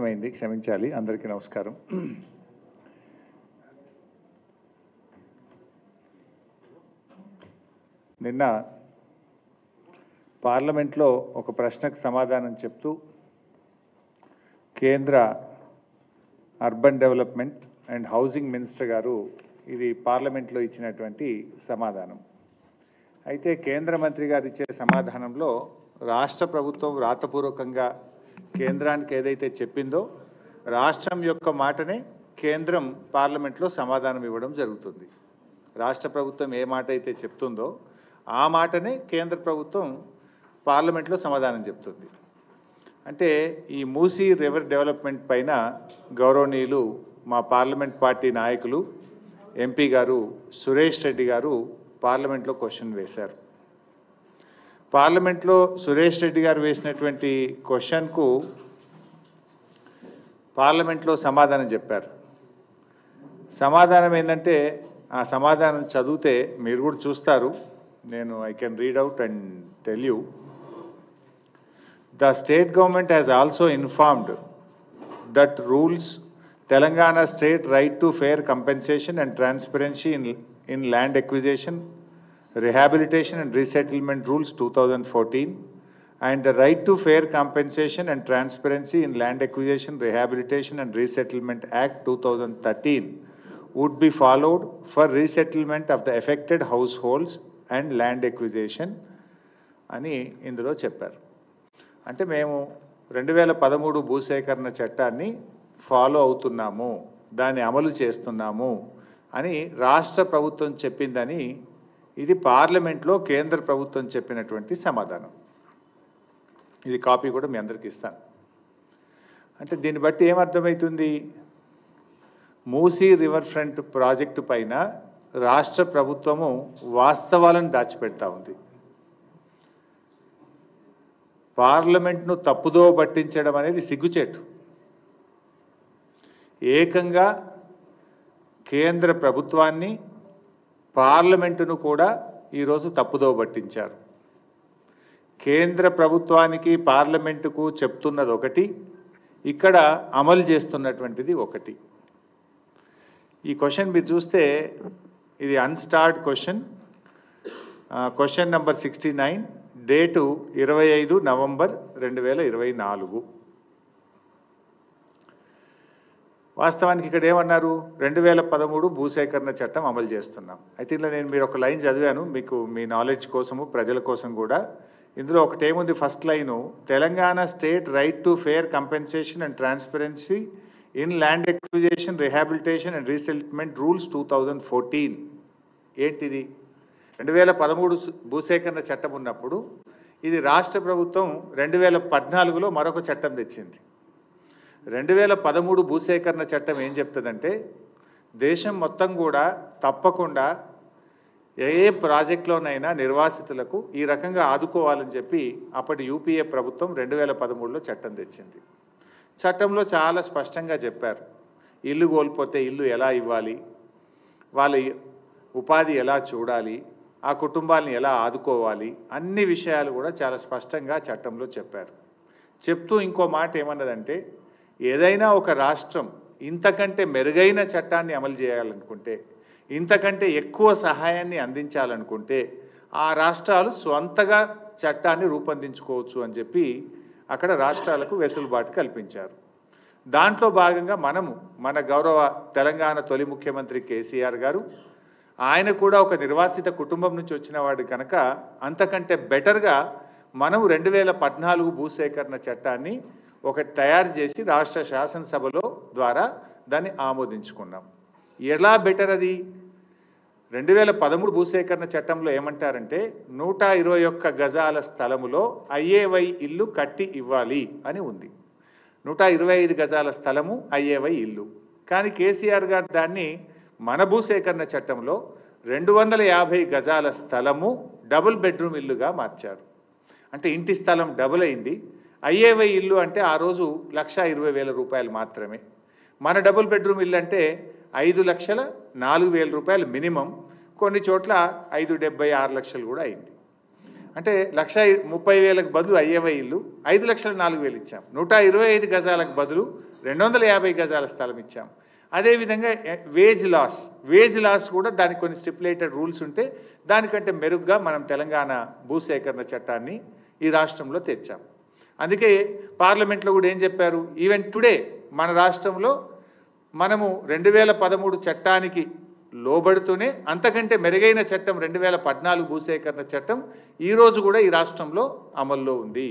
అయింది, క్షమించాలి. అందరికీ నమస్కారం. నిన్న పార్లమెంట్లో ఒక ప్రశ్నకు సమాధానం చెప్తూ కేంద్ర urban development and housing minister గారు ఇది పార్లమెంట్లో ఇచ్చినటువంటి సమాధానం. అయితే కేంద్ర మంత్రి గారు ఇచ్చే సమాధానంలో రాష్ట్ర ప్రభుత్వం రాతపూర్వకంగా కేంద్రానికి ఏదైతే చెప్పిందో రాష్ట్రం యొక్క మాటనే కేంద్రం పార్లమెంట్లో సమాధానం ఇవ్వడం జరుగుతుంది. రాష్ట్ర ప్రభుత్వం ఏ మాట అయితే చెప్తుందో ఆ మాటనే కేంద్ర ప్రభుత్వం పార్లమెంట్లో సమాధానం చెప్తుంది. అంటే ఈ మూసీ రివర్ డెవలప్మెంట్ పైన గౌరవనీయులు మా పార్లమెంట్ పార్టీ నాయకులు ఎంపీ గారు సురేష్ రెడ్డి గారు పార్లమెంట్లో క్వశ్చన్ వేశారు. పార్లమెంట్లో సురేష్ రెడ్డి గారు వేసినటువంటి క్వశ్చన్కు పార్లమెంట్లో సమాధానం చెప్పారు. సమాధానం ఏంటంటే ఆ సమాధానం చదివితే మీరు కూడా చూస్తారు. నేను I can read out and tell you. The state government has also informed that rules Telangana state right to fair compensation and transparency in land acquisition, Rehabilitation and Resettlement Rules 2014 and the Right to Fair Compensation and Transparency in Land Acquisition, Rehabilitation and Resettlement Act 2013 would be followed for resettlement of the affected households and land acquisition అని ఇందులో చెప్పారు. అంటే మేము 2013 భూసేకరణ చట్టాన్ని follow అవుతున్నాము, దాన్ని అమలు చేస్తున్నాము అని రాష్ట్ర ప్రభుత్వం చెప్పిందని ఇది పార్లమెంట్లో కేంద్ర ప్రభుత్వం చెప్పినటువంటి సమాధానం. ఇది కాపీ కూడా మీ అందరికీ ఇస్తాను. అంటే దీన్ని బట్టి ఏమర్థమవుతుంది? మూసీ రివర్ ఫ్రంట్ ప్రాజెక్టు పైన రాష్ట్ర ప్రభుత్వము వాస్తవాలను దాచిపెడతా ఉంది. పార్లమెంట్ను తప్పుదో పట్టించడం అనేది సిగ్గుచేటు. ఏకంగా కేంద్ర ప్రభుత్వాన్ని పార్లమెంటును కూడా ఈరోజు తప్పుదో పట్టించారు. కేంద్ర ప్రభుత్వానికి పార్లమెంటుకు చెప్తున్నది ఒకటి, ఇక్కడ అమలు చేస్తున్నటువంటిది ఒకటి. ఈ క్వశ్చన్ మీరు చూస్తే ఇది unstarred question, question number 69, date 25 November 2024. వాస్తవానికి ఇక్కడ ఏమన్నారు? 2013 భూసేకరణ చట్టం అమలు చేస్తున్నాం. అయితే ఇలా నేను మీరు ఒక లైన్ చదివాను మీకు మీ నాలెడ్జ్ కోసము, ప్రజల కోసం కూడా. ఇందులో ఒకటి ఏముంది? First line, Telangana state right to fair compensation and transparency in land acquisition, rehabilitation and resettlement rules 2014. ఏంటిది? 2013 భూసేకరణ చట్టం ఉన్నప్పుడు ఇది రాష్ట్ర ప్రభుత్వం 2014లో మరొక చట్టం తెచ్చింది. 2013 భూసేకరణ చట్టం ఏం చెప్తుందంటే దేశం మొత్తం కూడా తప్పకుండా ఏ ప్రాజెక్టులోనైనా నిర్వాసితులకు ఈ రకంగా ఆదుకోవాలని చెప్పి అప్పటి యూపీఏ ప్రభుత్వం 2013లో చట్టం తెచ్చింది. చట్టంలో చాలా స్పష్టంగా చెప్పారు ఇల్లు కోల్పోతే ఇల్లు ఎలా ఇవ్వాలి, వాళ్ళ ఉపాధి ఎలా చూడాలి, ఆ కుటుంబాలను ఎలా ఆదుకోవాలి, అన్ని విషయాలు కూడా చాలా స్పష్టంగా చట్టంలో చెప్పారు. చెప్తూ ఇంకో మాట ఏమన్నదంటే ఏదైనా ఒక రాష్ట్రం ఇంతకంటే మెరుగైన చట్టాన్ని అమలు చేయాలనుకుంటే, ఇంతకంటే ఎక్కువ సహాయాన్ని అందించాలనుకుంటే ఆ రాష్ట్రాలు స్వంతగా చట్టాన్ని రూపొందించుకోవచ్చు అని చెప్పి అక్కడ రాష్ట్రాలకు వెసులుబాటు కల్పించారు. దాంట్లో భాగంగా మన గౌరవ తెలంగాణ తొలి ముఖ్యమంత్రి కేసీఆర్ గారు, ఆయన కూడా ఒక నిర్వాసిత కుటుంబం నుంచి వచ్చిన వాడు కనుక అంతకంటే బెటర్గా మనం 2014 భూసేకరణ చట్టాన్ని ఒకటి తయారు చేసి రాష్ట్ర శాసనసభలో ద్వారా దాన్ని ఆమోదించుకున్నాం. ఎలా బెటర్ అది? 2013 భూసేకరణ చట్టంలో ఏమంటారంటే 121 గజాల స్థలములో ఐఏవై ఇల్లు కట్టి ఇవ్వాలి అని ఉంది. 125 గజాల స్థలము ఐఏవై ఇల్లు. కానీ కేసీఆర్ గారు దాన్ని మన భూసేకరణ చట్టంలో 250 గజాల స్థలము డబుల్ బెడ్రూమ్ ఇల్లుగా మార్చారు. అంటే ఇంటి స్థలం డబుల్ అయింది. ఐఏవై ఇల్లు అంటే ఆ రోజు 1,20,000 రూపాయలు మాత్రమే. మన డబుల్ బెడ్రూమ్ ఇల్లు అంటే 5,04,000 రూపాయలు మినిమం, కొన్ని చోట్ల 5,76 లక్షలు కూడా అయింది. అంటే 1,30,000కు బదులు అయ్యేవే ఇల్లు 5,04,000 ఇచ్చాం. 125 గజాలకు బదులు 250 గజాల స్థలం ఇచ్చాం. అదేవిధంగా వేజ్ లాస్ కూడా దానికి కొన్ని స్టిపులేటెడ్ రూల్స్ ఉంటే దానికంటే మెరుగ్గా మనం తెలంగాణ భూసేకరణ చట్టాన్ని ఈ రాష్ట్రంలో తెచ్చాం. అందుకే పార్లమెంట్లో కూడా ఏం చెప్పారు, ఈవెన్ టుడే మన రాష్ట్రంలో మనము 2013 చట్టానికి లోబడుతూనే అంతకంటే మెరుగైన చట్టం 2014 భూసేకరణ చట్టం ఈరోజు కూడా ఈ రాష్ట్రంలో అమల్లో ఉంది.